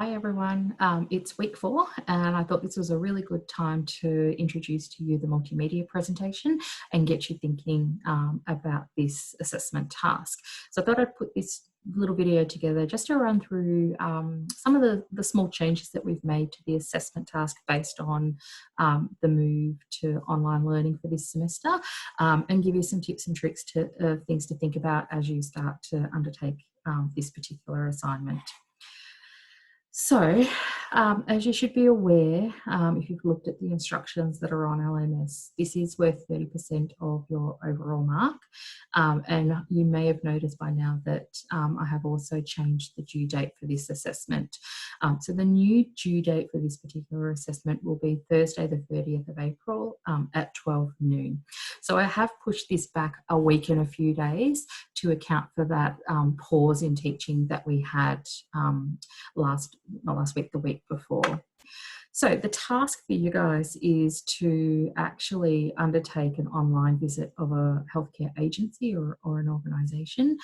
Hi everyone, it's week 4 and I thought this was a really good time to introduce to you the multimedia presentation and get you thinking about this assessment task. So I thought I'd put this little video together just to run through some of the small changes that we've made to the assessment task based on the move to online learning for this semester, and give you some tips and tricks to things to think about as you start to undertake this particular assignment. So, as you should be aware, if you've looked at the instructions that are on LMS, this is worth 30% of your overall mark. And you may have noticed by now that I have also changed the due date for this assessment. So the new due date for this particular assessment will be Thursday the 30th of April at 12 noon. So I have pushed this back a week and a few days to account for that pause in teaching that we had not last week, the week before. So the task for you guys is to actually undertake an online visit of a healthcare agency or an organisation.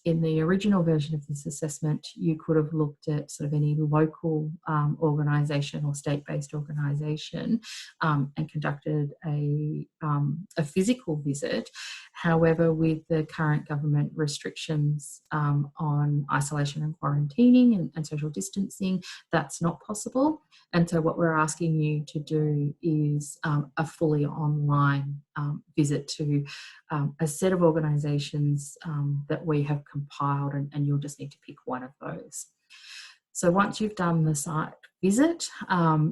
In the original version of this assessment, you could have looked at sort of any local organisation or state-based organisation and conducted a physical visit. However, with the current government restrictions on isolation and quarantining and social distancing, that's not possible. And so what we're asking you to do is a fully online visit to a set of organisations that we have compiled, and you'll just need to pick one of those. So once you've done the site visit,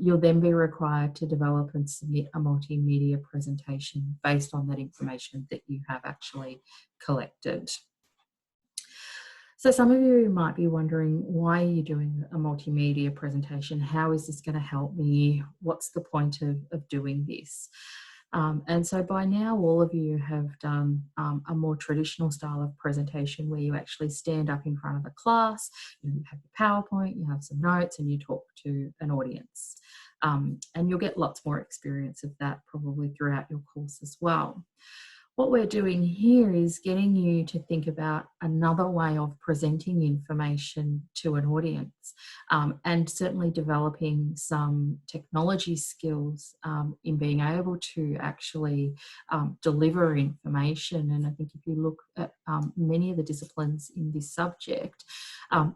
you'll then be required to develop and submit a multimedia presentation based on that information that you have actually collected. So some of you might be wondering, why are you doing a multimedia presentation? How is this going to help me? What's the point of doing this? And so by now, all of you have done a more traditional style of presentation where you actually stand up in front of a class, you have your PowerPoint, you have some notes, and you talk to an audience. And you'll get lots more experience of that probably throughout your course as well. What we're doing here is getting you to think about another way of presenting information to an audience, and certainly developing some technology skills in being able to actually deliver information. And I think if you look at many of the disciplines in this subject,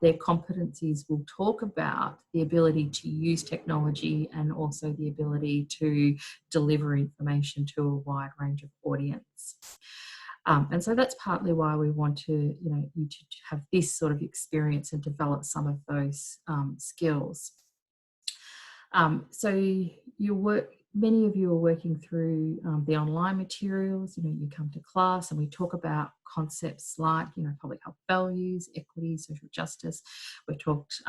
their competencies will talk about the ability to use technology and also the ability to deliver information to a wide range of audience. And so that's partly why we want to, you to have this sort of experience and develop some of those skills. So many of you are working through the online materials. You come to class and we talk about concepts like, public health values, equity, social justice. We talked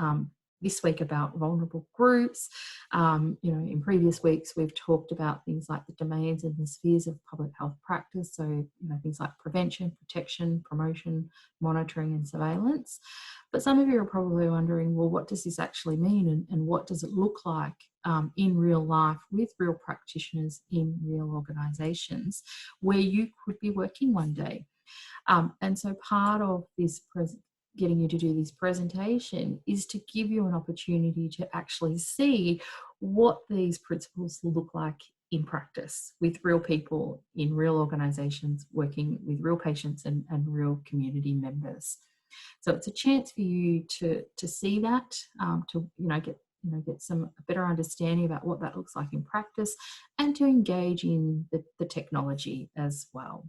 this week about vulnerable groups. In previous weeks, we've talked about things like the domains and the spheres of public health practice. So, things like prevention, protection, promotion, monitoring, and surveillance. But some of you are probably wondering, well, what does this actually mean? And what does it look like in real life with real practitioners in real organisations where you could be working one day? And so part of this getting you to do this presentation is to give you an opportunity to actually see what these principles look like in practice with real people in real organisations working with real patients and real community members. So it's a chance for you to see that, to get some better understanding about what that looks like in practice, and to engage in the technology as well.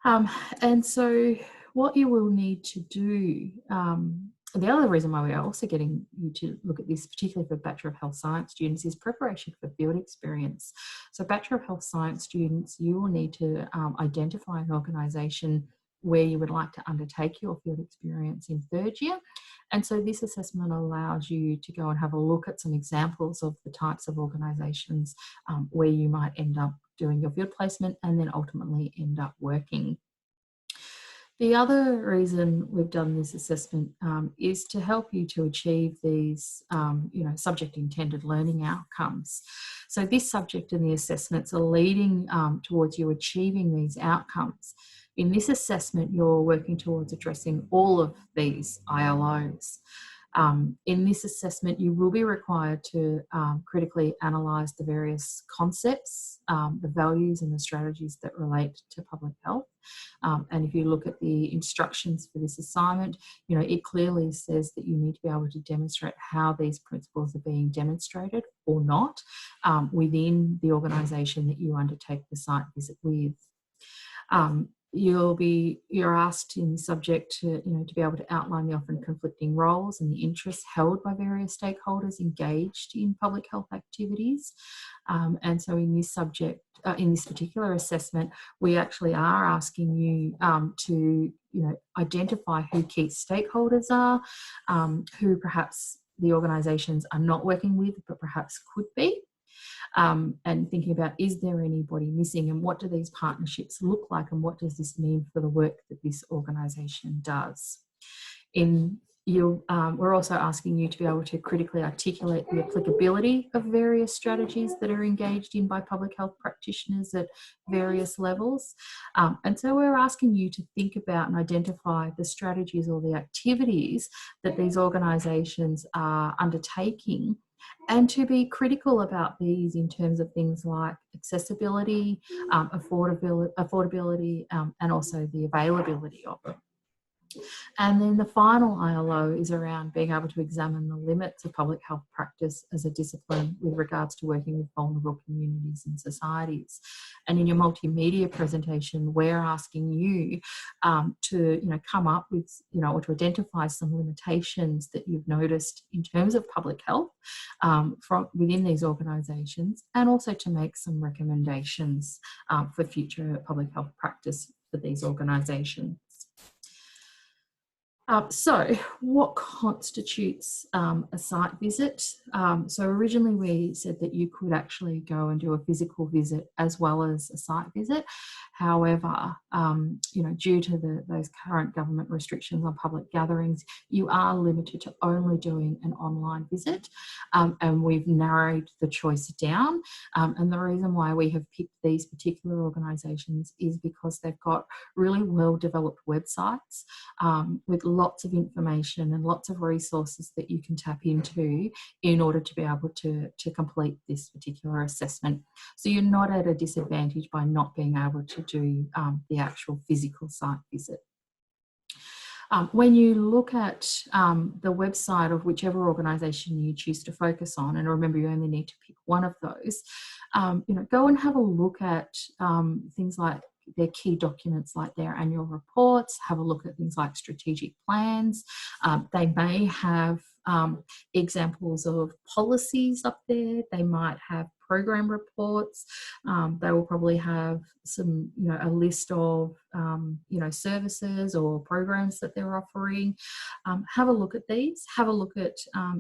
And so what you will need to do, the other reason why we are also getting you to look at this, particularly for Bachelor of Health Science students, is preparation for field experience. So Bachelor of Health Science students, you will need to identify an organisation where you would like to undertake your field experience in third year. And so this assessment allows you to go and have a look at some examples of the types of organisations where you might end up doing your field placement and then ultimately end up working. The other reason we've done this assessment is to help you to achieve these, subject intended learning outcomes. So this subject and the assessments are leading towards you achieving these outcomes. In this assessment, you're working towards addressing all of these ILOs. In this assessment, you will be required to critically analyse the various concepts, the values and the strategies that relate to public health. And if you look at the instructions for this assignment, it clearly says that you need to be able to demonstrate how these principles are being demonstrated or not within the organisation that you undertake the site visit with. You're asked in the subject to be able to outline the often conflicting roles and the interests held by various stakeholders engaged in public health activities. And so in this subject, in this particular assessment, we actually are asking you to identify who key stakeholders are, who perhaps the organisations are not working with, but perhaps could be. And thinking about, is there anybody missing, and what do these partnerships look like, and what does this mean for the work that this organisation does? We're also asking you to be able to critically articulate the applicability of various strategies that are engaged in by public health practitioners at various levels. And so we're asking you to think about and identify the strategies or the activities that these organisations are undertaking, and to be critical about these in terms of things like accessibility, affordability, and also the availability of them. And then the final ILO is around being able to examine the limits of public health practice as a discipline with regards to working with vulnerable communities and societies. And in your multimedia presentation, we're asking you to come up with, or to identify some limitations that you've noticed in terms of public health from within these organisations, and also to make some recommendations for future public health practice for these organisations. So what constitutes a site visit? So originally we said that you could actually go and do a physical visit as well as a site visit. However, due to those current government restrictions on public gatherings, you are limited to only doing an online visit, and we've narrowed the choice down. And the reason why we have picked these particular organisations is because they've got really well-developed websites with lots of information and lots of resources that you can tap into in order to be able to complete this particular assessment. So you're not at a disadvantage by not being able to do the actual physical site visit. When you look at the website of whichever organisation you choose to focus on, and remember you only need to pick one of those, go and have a look at things like their key documents like their annual reports, have a look at things like strategic plans. They may have examples of policies up there. They might have program reports. They will probably have some, a list of, services or programs that they're offering. Have a look at these. Have a look at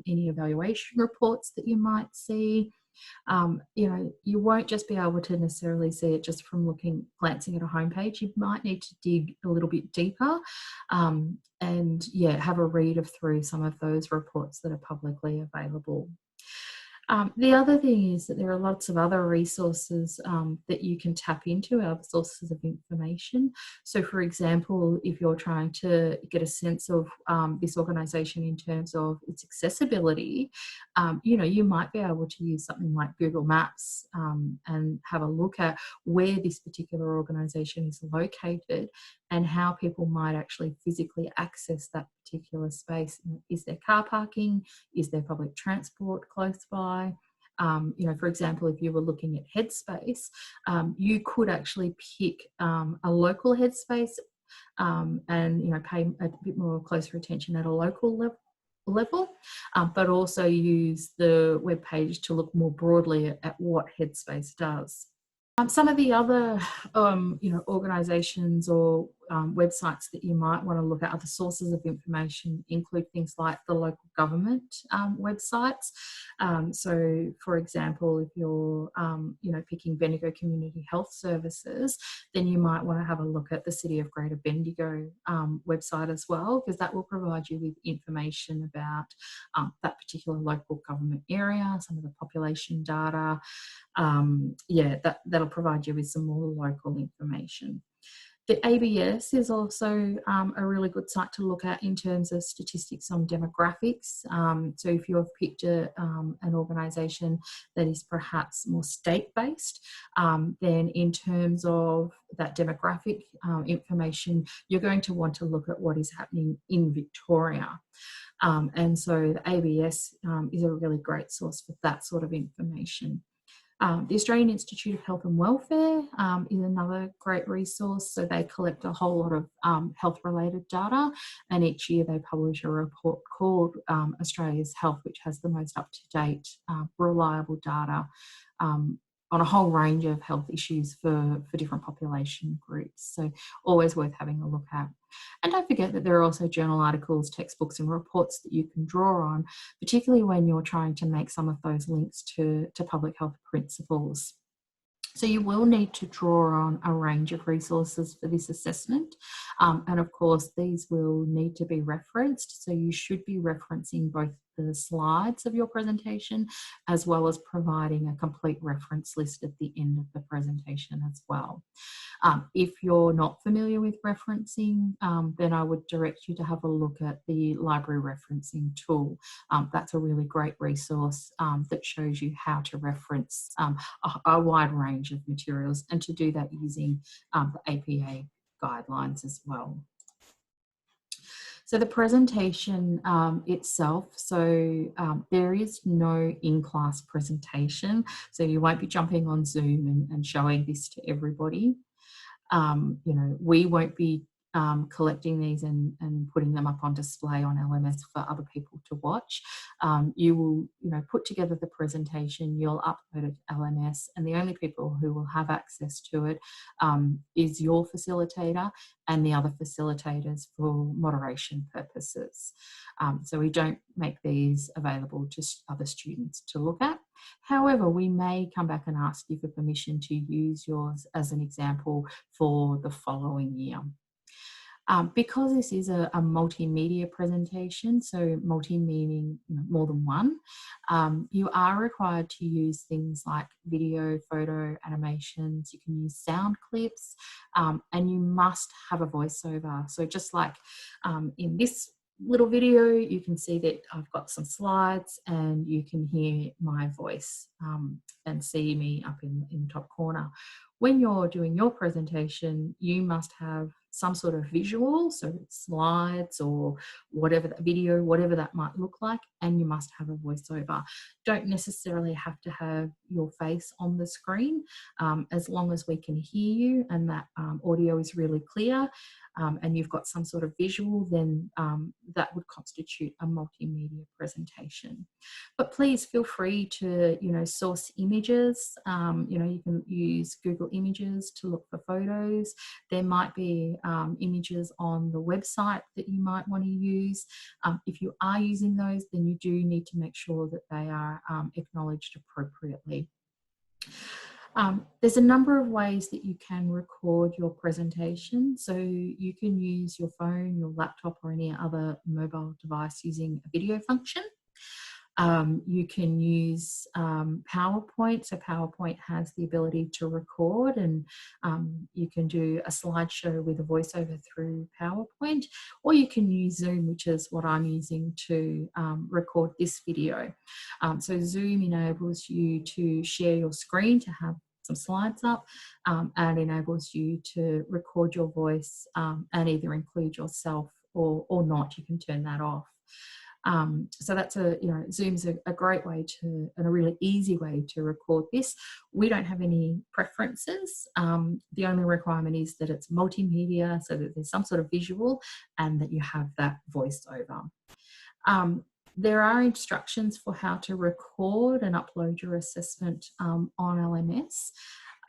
any evaluation reports that you might see. You won't just be able to necessarily see it just from glancing at a homepage. You might need to dig a little bit deeper and have a read through some of those reports that are publicly available. The other thing is that there are lots of other resources that you can tap into, other sources of information. So, for example, if you're trying to get a sense of this organisation in terms of its accessibility, you might be able to use something like Google Maps and have a look at where this particular organisation is located and how people might actually physically access that particular space. Is there car parking? Is there public transport close by? For example, if you were looking at Headspace, you could actually pick a local Headspace and pay a bit more closer attention at a local level, but also use the web page to look more broadly at what Headspace does. Some of the other, organisations or websites that you might want to look at, other sources of information, include things like the local government websites. So, for example, if you're, picking Bendigo Community Health Services, then you might want to have a look at the City of Greater Bendigo website as well, because that will provide you with information about that particular local government area, some of the population data. That'll provide you with some more local information. The ABS is also a really good site to look at in terms of statistics on demographics. So if you've picked an organisation that is perhaps more state-based, then in terms of that demographic information, you're going to want to look at what is happening in Victoria. And so the ABS is a really great source for that sort of information. The Australian Institute of Health and Welfare is another great resource. So they collect a whole lot of health-related data, and each year they publish a report called Australia's Health, which has the most up-to-date, reliable data on a whole range of health issues for different population groups. So always worth having a look at. And don't forget that there are also journal articles, textbooks and reports that you can draw on, particularly when you're trying to make some of those links to public health principles. So you will need to draw on a range of resources for this assessment. And of course, these will need to be referenced. So you should be referencing both the slides of your presentation, as well as providing a complete reference list at the end of the presentation as well. If you're not familiar with referencing, then I would direct you to have a look at the library referencing tool. That's a really great resource that shows you how to reference a wide range of materials, and to do that using the APA guidelines as well. So the presentation itself, so there is no in-class presentation, so you won't be jumping on Zoom and showing this to everybody. You know, we won't be collecting these and putting them up on display on LMS for other people to watch. You will, you know, put together the presentation, you'll upload it to LMS, and the only people who will have access to it is your facilitator and the other facilitators for moderation purposes. So we don't make these available to other students to look at. However, we may come back and ask you for permission to use yours as an example for the following year. Because this is a multimedia presentation, so multi meaning more than one, you are required to use things like video, photo, animations. You can use sound clips, and you must have a voiceover. So just like in this little video, you can see that I've got some slides and you can hear my voice and see me up in the top corner. When you're doing your presentation, you must have some sort of visual, so slides or whatever that video, whatever that might look like, and you must have a voiceover. Don't necessarily have to have your face on the screen, as long as we can hear you and that audio is really clear, and you've got some sort of visual, then that would constitute a multimedia presentation. But please feel free to, source images. You can use Google Images to look for photos. There might be images on the website that you might want to use. If you are using those, then you do need to make sure that they are acknowledged appropriately. There's a number of ways that you can record your presentation. So you can use your phone, your laptop, or any other mobile device using a video function. You can use PowerPoint. So PowerPoint has the ability to record, and you can do a slideshow with a voiceover through PowerPoint, or you can use Zoom, which is what I'm using to record this video. So Zoom enables you to share your screen to have some slides up, and enables you to record your voice and either include yourself or not. You can turn that off. So that's Zoom's a great way to, and a really easy way to record this. We don't have any preferences. The only requirement is that it's multimedia, so that there's some sort of visual and that you have that voiceover. There are instructions for how to record and upload your assessment on LMS.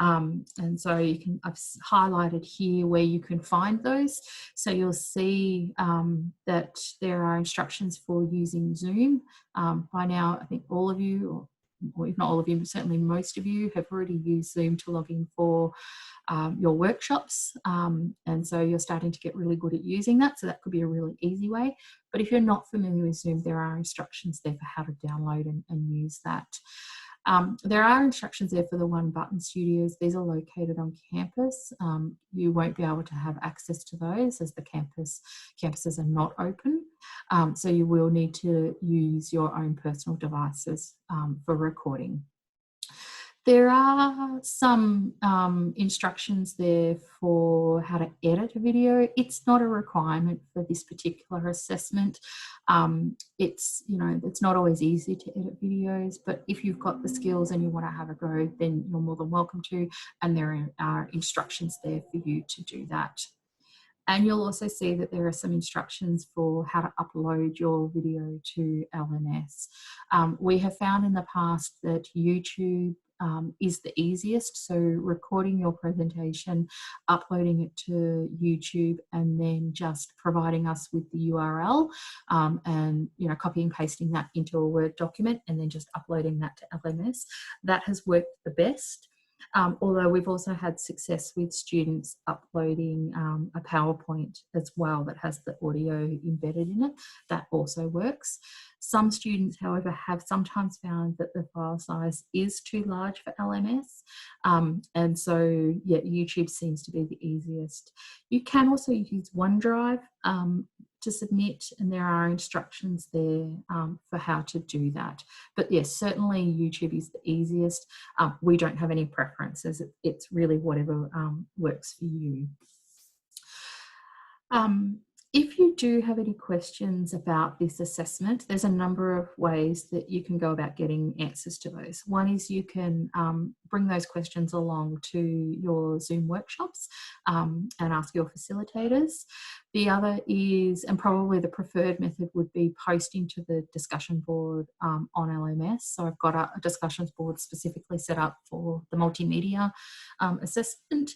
And so I've highlighted here where you can find those. So you'll see that there are instructions for using Zoom. By now, I think all of you, or if not all of you, but certainly most of you have already used Zoom to log in for your workshops. And so you're starting to get really good at using that. So that could be a really easy way. But if you're not familiar with Zoom, there are instructions there for how to download and use that. There are instructions there for the One Button Studios. These are located on campus. You won't be able to have access to those as the campuses are not open. So you will need to use your own personal devices for recording. There are some instructions there for how to edit a video. It's not a requirement for this particular assessment. It's not always easy to edit videos, but if you've got the skills and you want to have a go, then you're more than welcome to, and there are instructions there for you to do that. And you'll also see that there are some instructions for how to upload your video to LMS. We have found in the past that YouTube is the easiest. So recording your presentation, uploading it to YouTube, and then just providing us with the URL and copy and pasting that into a Word document and then just uploading that to LMS. That has worked the best. Although we've also had success with students uploading a PowerPoint as well that has the audio embedded in it. That also works. Some students, however, have sometimes found that the file size is too large for LMS. And so, yeah, YouTube seems to be the easiest. You can also use OneDrive to submit, and there are instructions there for how to do that. But yes, certainly YouTube is the easiest. We don't have any preferences. It's really whatever works for you. If you do have any questions about this assessment, there's a number of ways that you can go about getting answers to those. One is you can bring those questions along to your Zoom workshops and ask your facilitators. The other is, and probably the preferred method would be posting to the discussion board on LMS. So I've got a discussions board specifically set up for the multimedia assessment.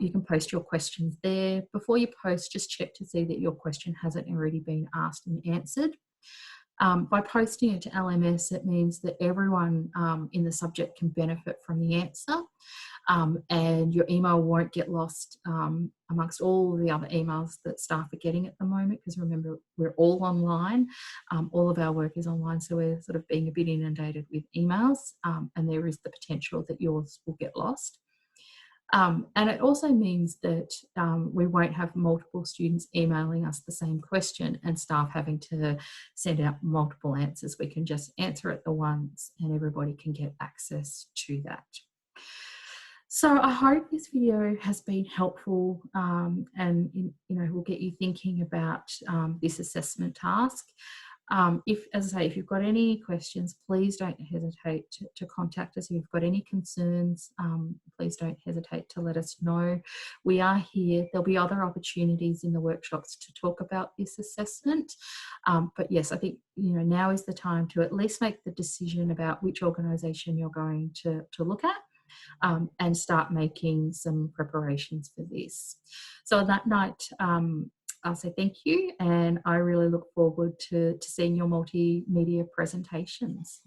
You can post your questions there. Before you post, just check to see that your question hasn't already been asked and answered. By posting it to LMS, it means that everyone in the subject can benefit from the answer, and your email won't get lost amongst all the other emails that staff are getting at the moment, because remember, we're all online. All of our work is online, so we're sort of being a bit inundated with emails, and there is the potential that yours will get lost. And it also means that we won't have multiple students emailing us the same question and staff having to send out multiple answers. We can just answer it the once and everybody can get access to that. So I hope this video has been helpful and will get you thinking about this assessment task. As I say, if you've got any questions, please don't hesitate to contact us. If you've got any concerns, please don't hesitate to let us know. We are here. There'll be other opportunities in the workshops to talk about this assessment. But yes, I think now is the time to at least make the decision about which organisation you're going to look at. And start making some preparations for this. So on that night, I'll say thank you, and I really look forward to seeing your multimedia presentations.